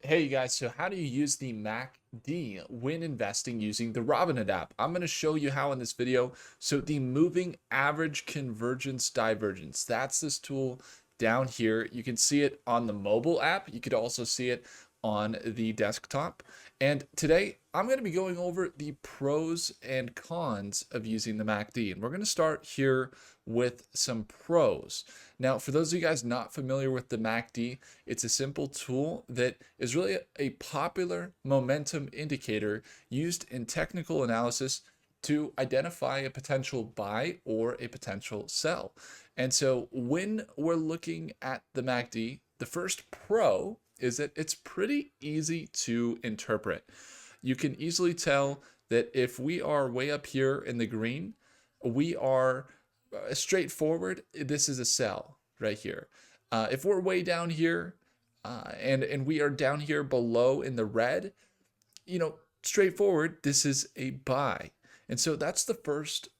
Hey you guys, so how do you use the MACD when investing using the Robinhood app? I'm going to show you how in this video. So the moving average convergence divergence, that's this tool down here. You can see it on the mobile app. You could also see it on the desktop. And today I'm going to be going over the pros and cons of using the MACD. And we're going to start here with some pros. Now, for those of you guys not familiar with the MACD, it's a simple tool that is really a popular momentum indicator used in technical analysis to identify a potential buy or a potential sell. And so when we're looking at the MACD, the first pro is that it's pretty easy to interpret. You can easily tell that if we are way up here in the green, we are straightforward. This is a sell right here. If we're way down here and we are down here below in the red, straightforward, this is a buy. And so that's the first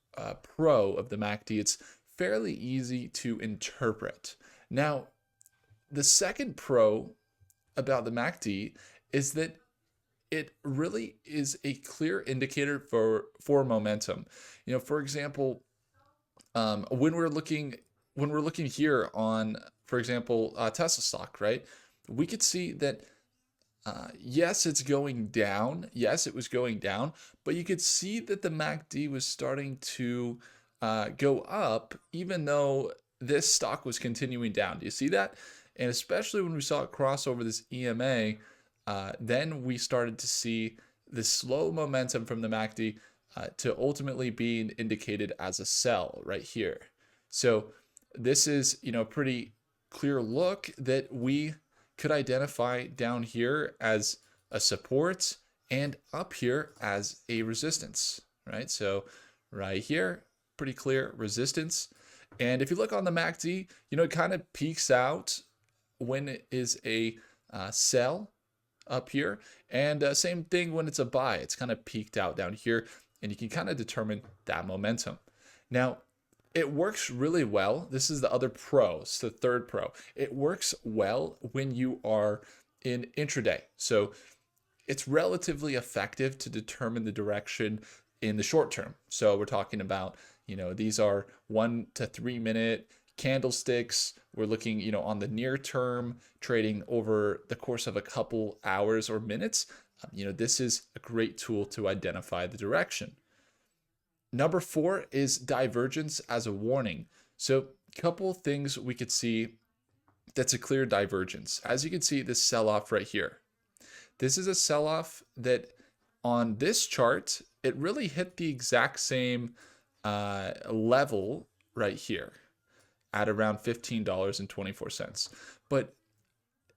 pro of the MACD. It's fairly easy to interpret. Now, the second pro about the MACD is that it really is a clear indicator for momentum. For example, when we're looking here on, for example, Tesla stock, right? We could see that yes, it's going down. Yes, it was going down, but you could see that the MACD was starting to go up, even though this stock was continuing down. Do you see that? And especially when we saw it cross over this EMA, then we started to see the slow momentum from the MACD to ultimately being indicated as a sell right here. So this is, a pretty clear look that we could identify down here as a support and up here as a resistance, right? So right here, pretty clear resistance. And if you look on the MACD, it kind of peaks out when it is a sell up here. And same thing when it's a buy, it's kind of peaked out down here, and you can kind of determine that momentum. Now, it works really well. This is the other pro. It's the third pro. It works well when you are in intraday. So it's relatively effective to determine the direction in the short term. So we're talking about, these are 1 to 3 minute candlesticks. We're looking, on the near term, trading over the course of a couple hours or minutes. This is a great tool to identify the direction. Number 4 is divergence as a warning. So a couple things we could see that's a clear divergence. As you can see, this sell-off right here. This is a sell-off that on this chart, it really hit the exact same level right here at around $15.24. But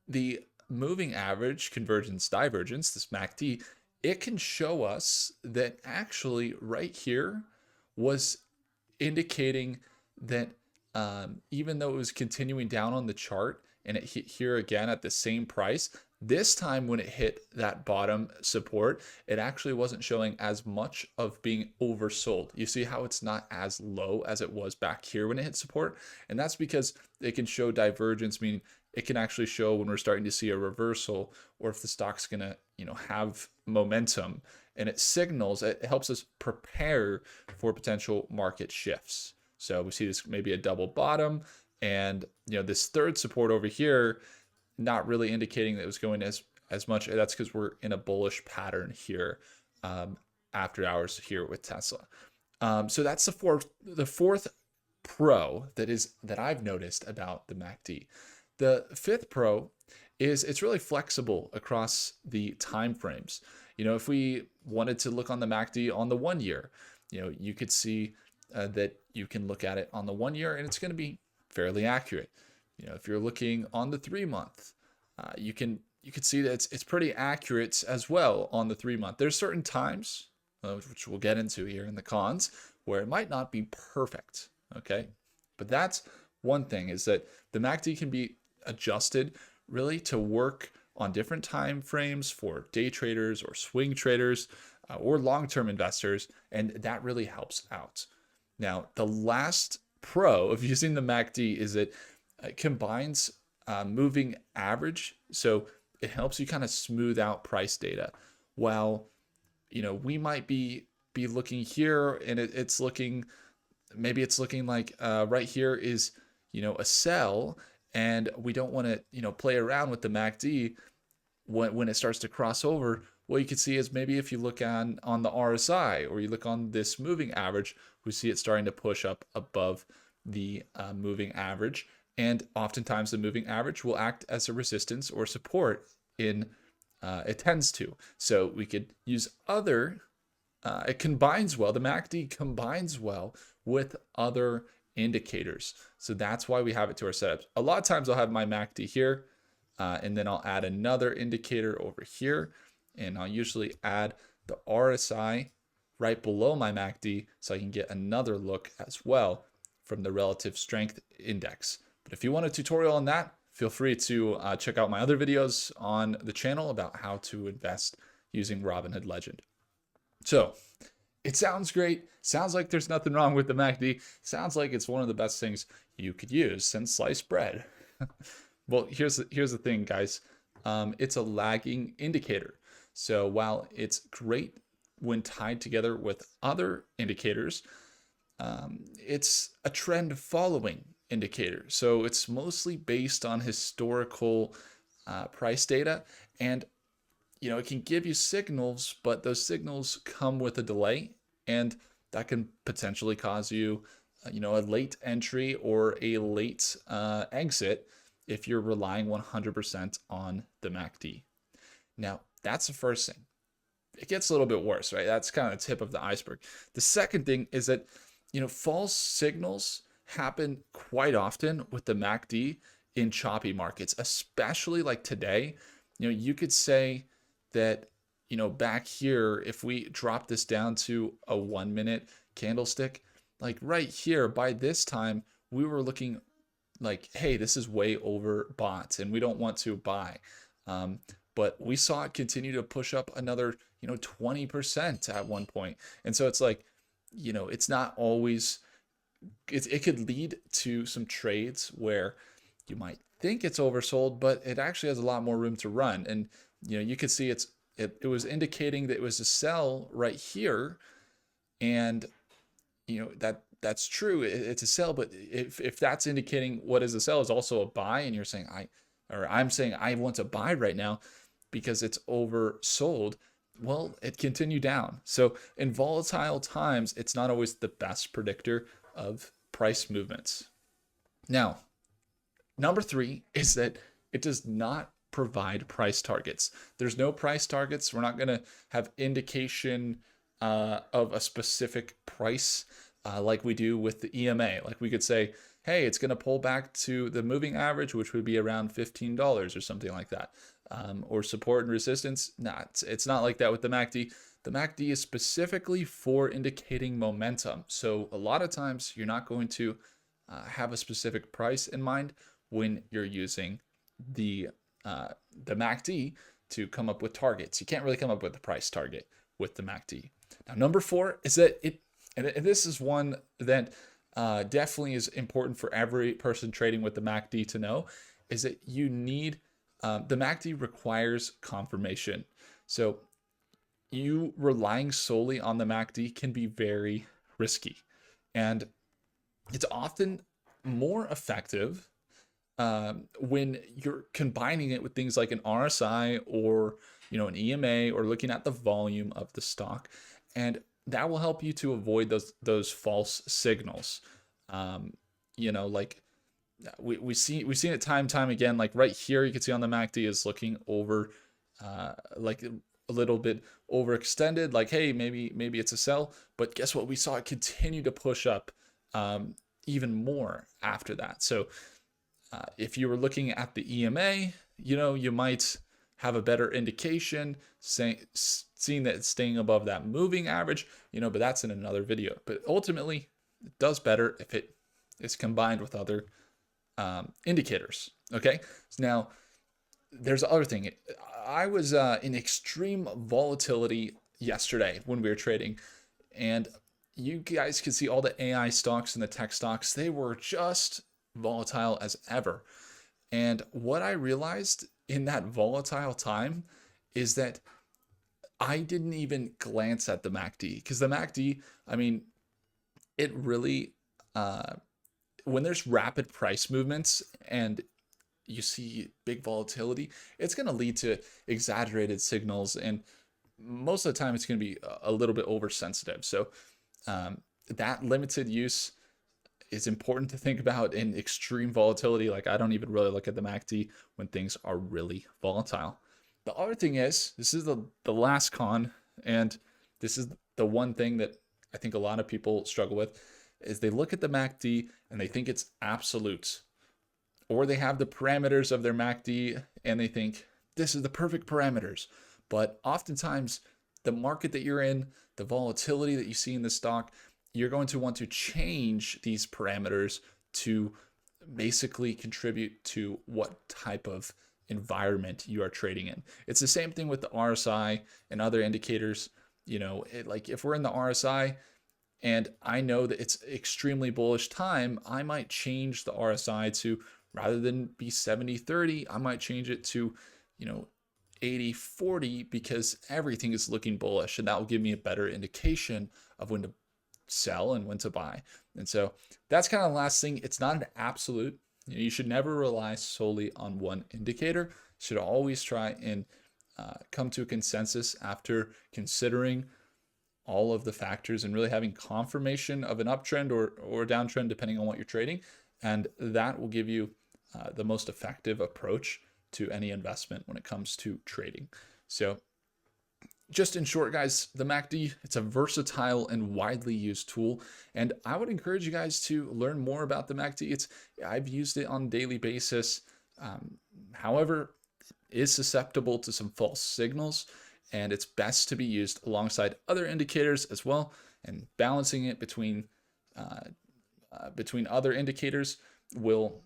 the moving average convergence divergence, this MACD, it can show us that actually right here was indicating that even though it was continuing down on the chart and it hit here again at the same price, this time when it hit that bottom support, it actually wasn't showing as much of being oversold. You see how it's not as low as it was back here when it hit support? And that's because it can show divergence, meaning it can actually show when we're starting to see a reversal or if the stock's gonna, have momentum, and it helps us prepare for potential market shifts. So we see this maybe a double bottom, and this third support over here not really indicating that it was going as much. That's because we're in a bullish pattern here after hours here with Tesla. So that's the fourth pro that I've noticed about the MACD. The fifth pro is it's really flexible across the time frames. If we wanted to look on the MACD on the 1 year, you could see that you can look at it on the 1 year and it's going to be fairly accurate. If you're looking on the 3 month, you could see that it's pretty accurate as well on the 3 month. There's certain times, which we'll get into here in the cons, where it might not be perfect. Okay, but that's one thing, is that the MACD can be adjusted really to work on different time frames for day traders or swing traders or long-term investors, and that really helps out. Now, the last pro of using the MACD is that it combines moving average. So it helps you kind of smooth out price data. While, we might be looking here and it's looking, maybe it's looking like right here is, a sell, and we don't want to, play around with the MACD when it starts to cross over. What you can see is maybe if you look on the RSI, or you look on this moving average, we see it starting to push up above the moving average. And oftentimes the moving average will act as a resistance or support in it tends to. So we could use other, it combines well, the MACD combines well with other indicators. So that's why we have it to our setups. A lot of times I'll have my MACD here, and then I'll add another indicator over here, and I'll usually add the RSI right below my MACD so I can get another look as well from the relative strength index. But if you want a tutorial on that, feel free to check out my other videos on the channel about how to invest using Robinhood Legend. So it sounds great. Sounds like there's nothing wrong with the MACD. Sounds like it's one of the best things you could use since sliced bread. Well, here's the thing, guys. It's a lagging indicator. So while it's great when tied together with other indicators, it's a trend following indicator. So it's mostly based on historical price data, and it can give you signals, but those signals come with a delay, and that can potentially cause you, a late entry or a late exit if you're relying 100% on the MACD. Now, that's the first thing. It gets a little bit worse, right? That's kind of the tip of the iceberg. The second thing is that, false signals happen quite often with the MACD in choppy markets, especially like today. You could say that, back here, if we drop this down to a 1 minute candlestick, like right here, by this time, we were looking like, hey, this is way overbought and we don't want to buy. But we saw it continue to push up another, 20% at one point. And so it's like, it's not always, it could lead to some trades where you might think it's oversold, but it actually has a lot more room to run. And, you could see it was indicating that it was a sell right here. And, that's true. It's a sell, but if that's indicating what is a sell is also a buy, and you're saying I'm saying I want to buy right now because it's oversold, well, it continued down. So in volatile times, it's not always the best predictor of price movements. Now, number 3 is that it does not provide price targets. There's no price targets. We're not going to have indication of a specific price like we do with the EMA. Like we could say, hey, it's going to pull back to the moving average, which would be around $15 or something like that. Or support and resistance. It's not like that with the MACD. The MACD is specifically for indicating momentum. So a lot of times you're not going to have a specific price in mind when you're using the MACD to come up with targets. You can't really come up with a price target with the MACD. Now, number 4 is that and this is one that definitely is important for every person trading with the MACD to know, is that you need, the MACD requires confirmation. So you relying solely on the MACD can be very risky. And it's often more effective when you're combining it with things like an RSI or, an EMA, or looking at the volume of the stock. And that will help you to avoid those false signals. Like we've seen it time and time again. Like right here, you can see on the MACD is looking over, like a little bit overextended. Like, hey, maybe it's a sell. But guess what? We saw it continue to push up even more after that. So if you were looking at the EMA, you might have a better indication seeing that it's staying above that moving average, but that's in another video. But ultimately, it does better if it is combined with other indicators. Okay. So now there's the other thing. I was in extreme volatility yesterday when we were trading, and you guys could see all the AI stocks and the tech stocks. They were just volatile as ever. And what I realized in that volatile time is that I didn't even glance at the MACD, because the MACD, I mean, it really, uh, when there's rapid price movements and you see big volatility, it's going to lead to exaggerated signals. And most of the time, it's going to be a little bit oversensitive. So that limited use is important to think about in extreme volatility. Like, I don't even really look at the MACD when things are really volatile. The other thing is, this is the last con, and this is the one thing that I think a lot of people struggle with, is they look at the MACD and they think it's absolute, or they have the parameters of their MACD and they think this is the perfect parameters. But oftentimes, the market that you're in, the volatility that you see in the stock, you're going to want to change these parameters to basically contribute to what type of environment you are trading in. It's the same thing with the RSI and other indicators. Like if we're in the RSI and I know that it's extremely bullish time, I might change the RSI to, rather than be 70-30, I might change it to, 80-40, because everything is looking bullish, and that will give me a better indication of when to sell and when to buy. And so that's kind of the last thing. It's not an absolute. You should never rely solely on one indicator. You should always try and come to a consensus after considering all of the factors and really having confirmation of an uptrend or a downtrend, depending on what you're trading. And that will give you the most effective approach to any investment when it comes to trading. So just in short, guys, the MACD, it's a versatile and widely used tool, and I would encourage you guys to learn more about the MACD. I've used it on a daily basis. However, it is susceptible to some false signals, and it's best to be used alongside other indicators as well, and balancing it between other indicators will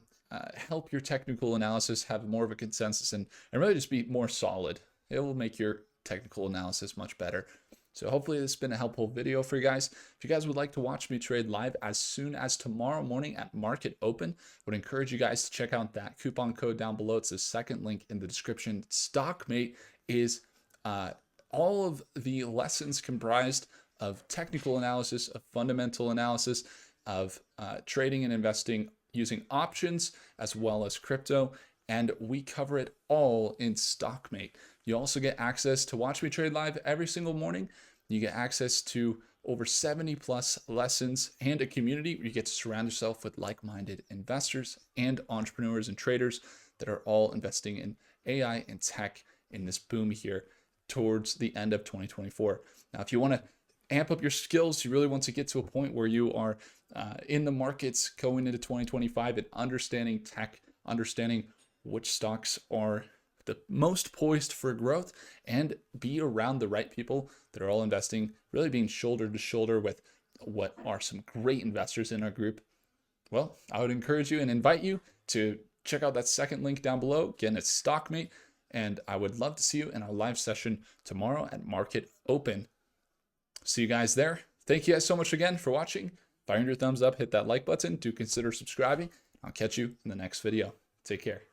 help your technical analysis have more of a consensus and really just be more solid. It will make your technical analysis much better. So hopefully this has been a helpful video for you guys. If you guys would like to watch me trade live as soon as tomorrow morning at market open, I would encourage you guys to check out that coupon code down below. It's the second link in the description. Stockmate is all of the lessons comprised of technical analysis, of fundamental analysis, of trading and investing using options as well as crypto. And we cover it all in Stockmate. You also get access to watch me trade live every single morning. You get access to over 70 plus lessons and a community where you get to surround yourself with like-minded investors and entrepreneurs and traders that are all investing in AI and tech in this boom here towards the end of 2024. Now, if you want to amp up your skills, you really want to get to a point where you are in the markets going into 2025 and understanding tech, understanding which stocks are the most poised for growth, and be around the right people that are all investing, really being shoulder to shoulder with what are some great investors in our group. Well, I would encourage you and invite you to check out that second link down below. Again, it's Stockmate, and I would love to see you in our live session tomorrow at market open. See you guys there. Thank you guys so much again for watching. Firing your thumbs up, hit that like button, do consider subscribing. I'll catch you in the next video. Take care.